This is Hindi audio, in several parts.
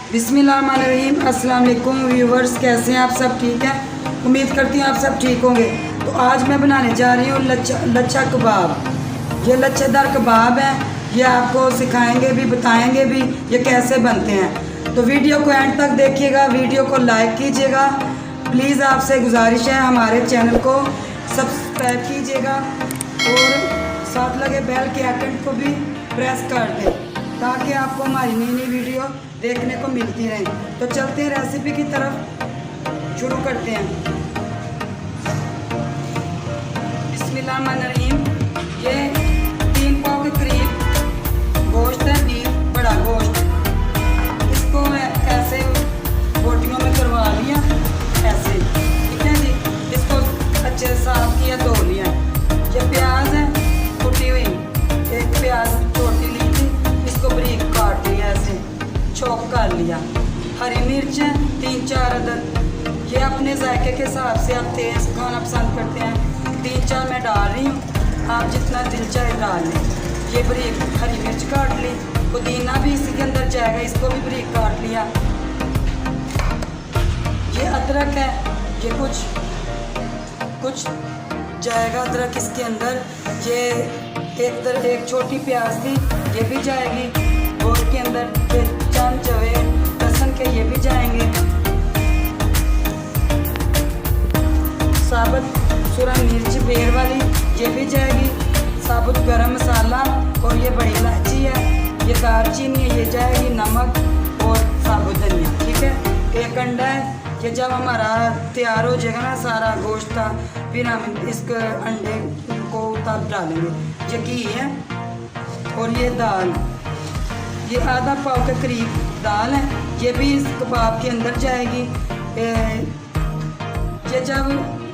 बिस्मिल्लाहिर्रहमानिर्रहीम। अस्सलाम वालेकुम व्यूवर्स, कैसे हैं आप सब? ठीक है, उम्मीद करती हूँ आप सब ठीक होंगे। तो आज मैं बनाने जा रही हूँ लच्छा कबाब। ये लच्छेदार कबाब है, ये आपको सिखाएंगे भी, बताएंगे भी ये कैसे बनते हैं। तो वीडियो को एंड तक देखिएगा, वीडियो को लाइक कीजिएगा। प्लीज़ आपसे गुजारिश है हमारे चैनल को सब्सक्राइब कीजिएगा और साथ लगे बेल के आइकन को भी प्रेस कर दें ताकि आपको हमारी नई नई वीडियो देखने को मिलती रहे। तो चलते हैं रेसिपी की तरफ, शुरू करते हैं। बिस्मिल्लाहिर्रहमानिर्रहीम। ये 3 पाव के करीब गोश्त है, बीफ, बड़ा गोश्त। इसको ऐसे बोटियों में करवा लिया, ऐसे, ठीक है जी। इसको अच्छे से साफ किया, धो लिया। ये प्याज है कुटी हुई, एक प्याज छोटी ली थी, इसको बारीक काट लिया, ऐसे चॉप कर लिया। हरी मिर्च है 3-4 अदद। ये अपने जायके के हिसाब से, आप तेज़ खाना पसंद करते हैं 3-4 मैं डाल रही हूँ, आप जितना दिल चाहे डाल लें। ये बारीक हरी मिर्च काट ली, पुदीना भी इसी के अंदर जाएगा, इसको भी बारीक काट लिया। ये अदरक है, ये कुछ जाएगा अदरक इसके अंदर। ये एक छोटी प्याज थी, ये भी जाएगी गोश्त के अंदर। ये चंद जवे लहसुन के, ये भी जाएंगे। साबुत सूरा मिर्च बेर वाली, ये भी जाएगी। साबुत गरम मसाला और ये बड़ी इलायची है, ये दालचीनी है, ये जाएगी। नमक और साबुत धनिया, ठीक है। एक अंडा है, ये जब हमारा तैयार हो जाएगा ना सारा गोश्त का, फिर हम इस अंडे को तब डालेंगे। ये घी है और ये दाल, ये आधा पाव के करीब दाल है, ये भी इस कबाब के अंदर जाएगी। ये जब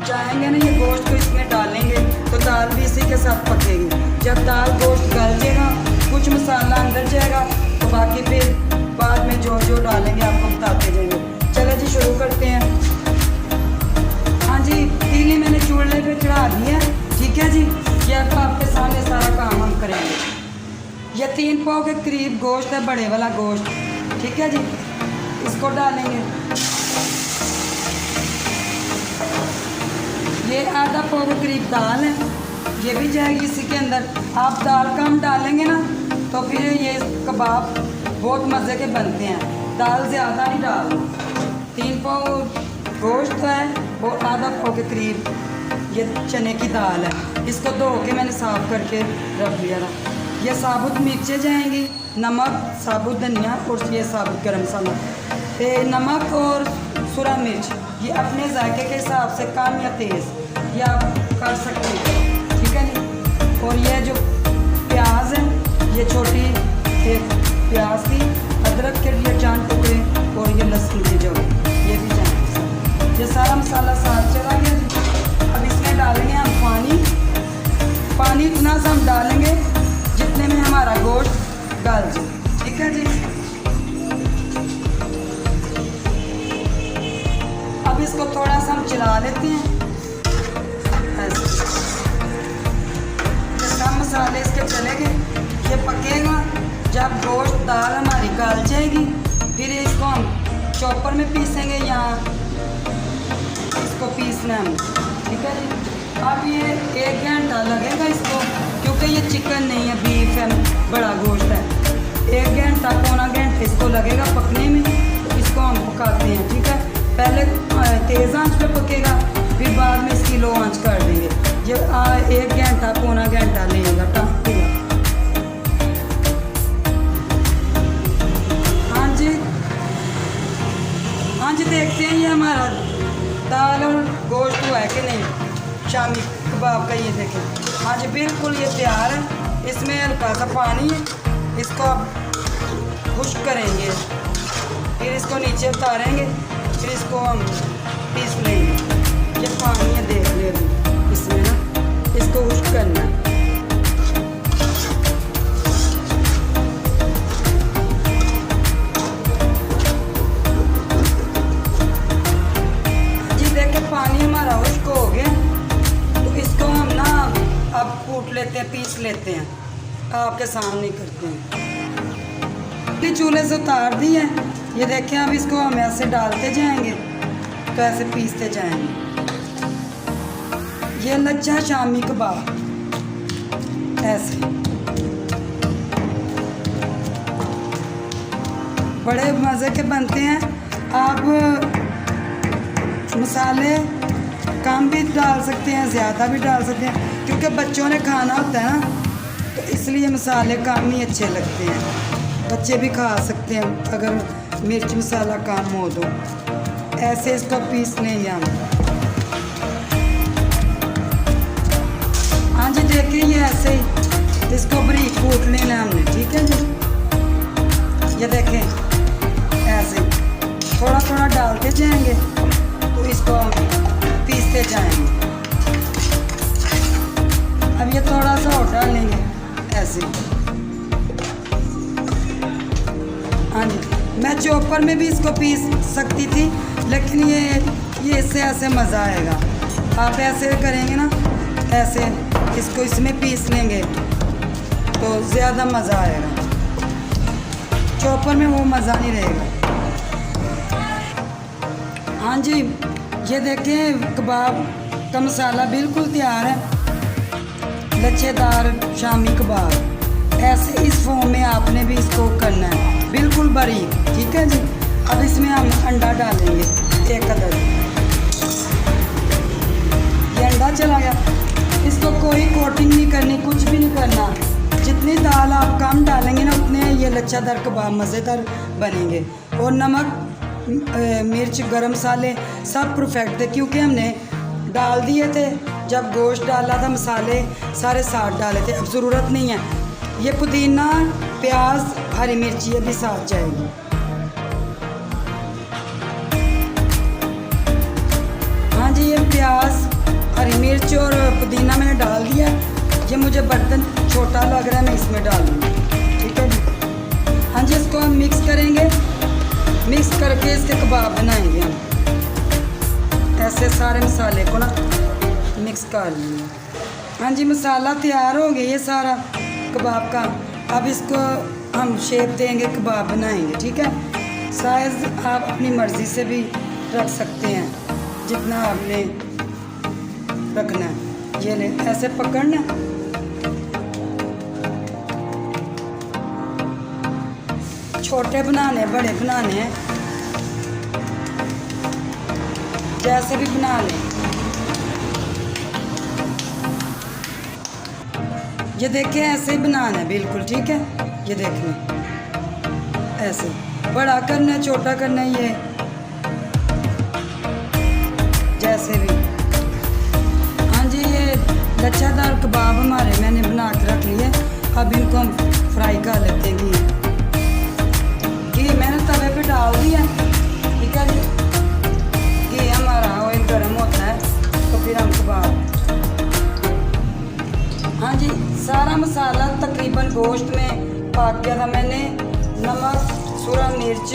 जाएंगे ना, ये गोश्त को इसमें डालेंगे तो दाल भी इसी के साथ पकेगी। जब दाल गोश्त गल जाएगा, कुछ मसाला अंदर जाएगा, तो बाकी फिर बाद में जो जो डालेंगे आपको बताते जाएंगे। चलो जी, शुरू करते हैं। हाँ जी, तीली मैंने चूल्हे पे चढ़ा दी है, ठीक है जी। ये आपके सामने सारा काम हम करेंगे। ये 3 पाव के करीब गोश्त है, बड़े वाला गोश्त, ठीक है जी। इसको डालेंगे। ये आधा पाव के करीब दाल है, ये भी जाएगी इसी के अंदर। आप दाल कम डालेंगे ना तो फिर ये कबाब बहुत मज़े के बनते हैं। दाल ज़्यादा नहीं डालना। 3 पाव गोश्त है और आधा पाव के करीब ये चने की दाल है। इसको धो के मैंने साफ़ करके रख लिया था। ये साबुत मिर्चें जाएंगी, नमक, साबुत धनिया और ये साबुत गरम मसाला। नमक और सूरा मिर्च ये अपने जायके के हिसाब से कम या तेज़ ये आप कर सकते हैं, ठीक है जी। और ये जो प्याज है, ये छोटी एक प्याज थी, अदरक के लिए 4 टुकड़े और ये लहसुन के जो ये भी जाएंगे। ये सारा मसाला साथ चला गया जी। अब इसमें डालेंगे हम पानी इतना सा हम डालेंगे जितने में हमारा गोश्त गल जाए, ठीक है जी। अब इसको थोड़ा सा हम चला लेते हैं ऐसे। सब मसाले इसके चले गए, ये पकेगा। जब गोश्त दाल हमारी गल जाएगी, फिर इसको हम चॉपर में पीसेंगे या इसको पीसना है, ठीक है जी। अब ये 1 घंटा लगेगा इसको, क्योंकि ये चिकन नहीं है, बीफ है, बड़ा गोश्त है। 1 घंटा पौना घंटा इसको लगेगा पकने में। इसको हम पकाते हैं, ठीक है। पहले तेज़ आंच पे पकेगा, फिर बाद में इसकी लो आंच कर देंगे। ये 1 घंटा पौना घंटा लगेगा टमेगा। हाँ जी, देखते हैं ये हमारा दाल और गोश्त हुआ है कि नहीं शामी कबाब का। ये देखें, हाँ जी, बिल्कुल ये तैयार है। इसमें हल्का सा पानी है, इसको आप खुश्क करेंगे, फिर इसको नीचे उतारेंगे, फिर इसको हम पीस लेंगे। ये पानी है, देख ले इसमें ना, इसको खुश्क करना है। जी देखे, पानी हमारा खुश्क हो गया, तो इसको हम ना अब कूट लेते हैं, पीस लेते हैं, आपके सामने करते हैं। चूल्हे से उतार दी है, ये देखें, अब इसको हम ऐसे डालते जाएंगे तो ऐसे पीसते जाएंगे। ये लच्छा शामी कबाब ऐसे बड़े मज़े के बनते हैं। आप मसाले कम भी डाल सकते हैं, ज़्यादा भी डाल सकते हैं, क्योंकि बच्चों ने खाना होता है ना, तो इसलिए मसाले कम ही अच्छे लगते हैं। बच्चे भी खा सकते हैं अगर मिर्च मसाला कम हो तो। ऐसे इसको पीस लेंगे हम। हाँ जी, देखिए ये ऐसे ही इसको बारीक कूट लेना हमने, ठीक है जी। ये देखें ऐसे थोड़ा थोड़ा डालते जाएंगे तो इसको हम पीसते जाएंगे। अब ये थोड़ा सा और डालेंगे ऐसे। हाँ जी, मैं चॉपर में भी इसको पीस सकती थी, लेकिन ये इससे ऐसे मज़ा आएगा। आप ऐसे करेंगे ना, ऐसे इसको इसमें पीस लेंगे तो ज़्यादा मज़ा आएगा। चॉपर में वो मज़ा नहीं रहेगा। हाँ जी, ये देखें कबाब का मसाला बिल्कुल तैयार है। लच्छेदार शामी कबाब ऐसे इस फॉर्म में आपने भी इसको करना है, बिल्कुल बारीक, ठीक है जी। अब इसमें हम अंडा डालेंगे, एक अदद। ये अंडा चला गया। इसको कोई कोटिंग नहीं करनी, कुछ भी नहीं करना। जितनी दाल आप कम डालेंगे ना, उतने ये लच्छादार कबाब मज़ेदार बनेंगे। और नमक, मिर्च, गरम मसाले सब परफेक्ट थे, क्योंकि हमने डाल दिए थे। जब गोश्त डाला था मसाले सारे साथ डाले थे। अब ज़रूरत नहीं है। ये पुदीना, प्याज, हरी मिर्च ये भी साथ जाएगी। हाँ जी, ये प्याज, हरी मिर्च और पुदीना मैंने डाल दिया। ये मुझे बर्तन छोटा लग रहा है, मैं इसमें डालूँगी, ठीक है जी। हाँ जी, इसको हम मिक्स करेंगे। मिक्स करके इसके कबाब बनाएंगे हम। ऐसे सारे मसाले को ना मिक्स कर लेंगे। हाँ जी, मसाला तैयार हो गया ये सारा कबाब का। अब इसको हम शेप देंगे, कबाब बनाएंगे, ठीक है। साइज़ आप अपनी मर्ज़ी से भी रख सकते हैं, जितना आपने रखना है। ये ले, ऐसे पकड़ना, छोटे बनाने बड़े बनाने हैं, जैसे भी बना लें। ये देखें, ऐसे ही बनाना है बिल्कुल, ठीक है। ये देखने ऐसे बड़ा करना है, छोटा करना है, ये जैसे भी। हाँ जी, ये लच्छादार कबाब हमारे मैंने बना के रख लिए। अब इनको हम फ्राई कर लेते हैं। घी मैंने तवे पे डाल दिया, ठीक है जी। घी हमारा ऑयल गर्म होता है तो फिर हम कबाब। हाँ जी, सारा मसाला तकरीबन गोश्त में पाक किया था मैंने। नमक, सूरा मिर्च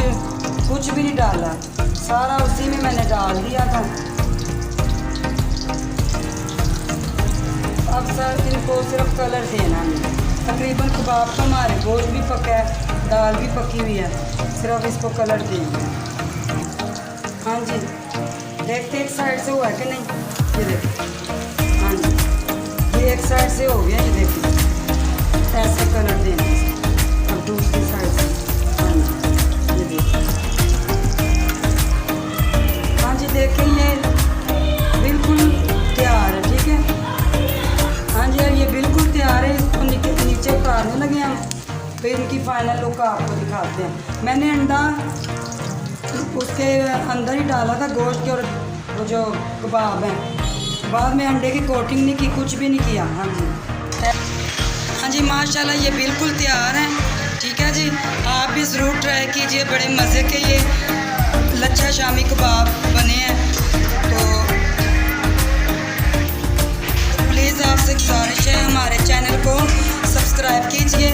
कुछ भी नहीं डाला, सारा उसी में मैंने डाल दिया था। अब सर इनको सिर्फ कलर देना है। तकरीबन कबाब तो हमारे गोश्त भी पका है, दाल भी पकी हुई है, सिर्फ इसको कलर देंगे। हाँ जी, देखते एक साइड से हुआ है कि नहीं। ये देखिए, हाँ जी, ये एक साइड से हो गया। ये देखिए, ऐसे कलर देना। अब दूसरी साइड से, हाँ जी, ये देखिए। हाँ जी, देखिए ये बिल्कुल तैयार है, ठीक है। हाँ जी, ये बिल्कुल तैयार है। इसको नीचे उतारने लगे हम, तो इनकी फाइनल लुक आपको दिखाते हैं। मैंने अंडा उसके अंदर ही डाला था गोश्त के, और वो जो कबाब हैं बाद में अंडे की कोटिंग नहीं की, कुछ भी नहीं किया। हाँ जी, हाँ जी, माशाल्लाह ये बिल्कुल तैयार हैं, ठीक है जी। आप भी ज़रूर ट्राई कीजिए, बड़े मज़े के ये लच्छा शामी कबाब बने हैं। तो प्लीज़ आपसे गुजारिश है, हमारे चैनल को सब्सक्राइब कीजिए।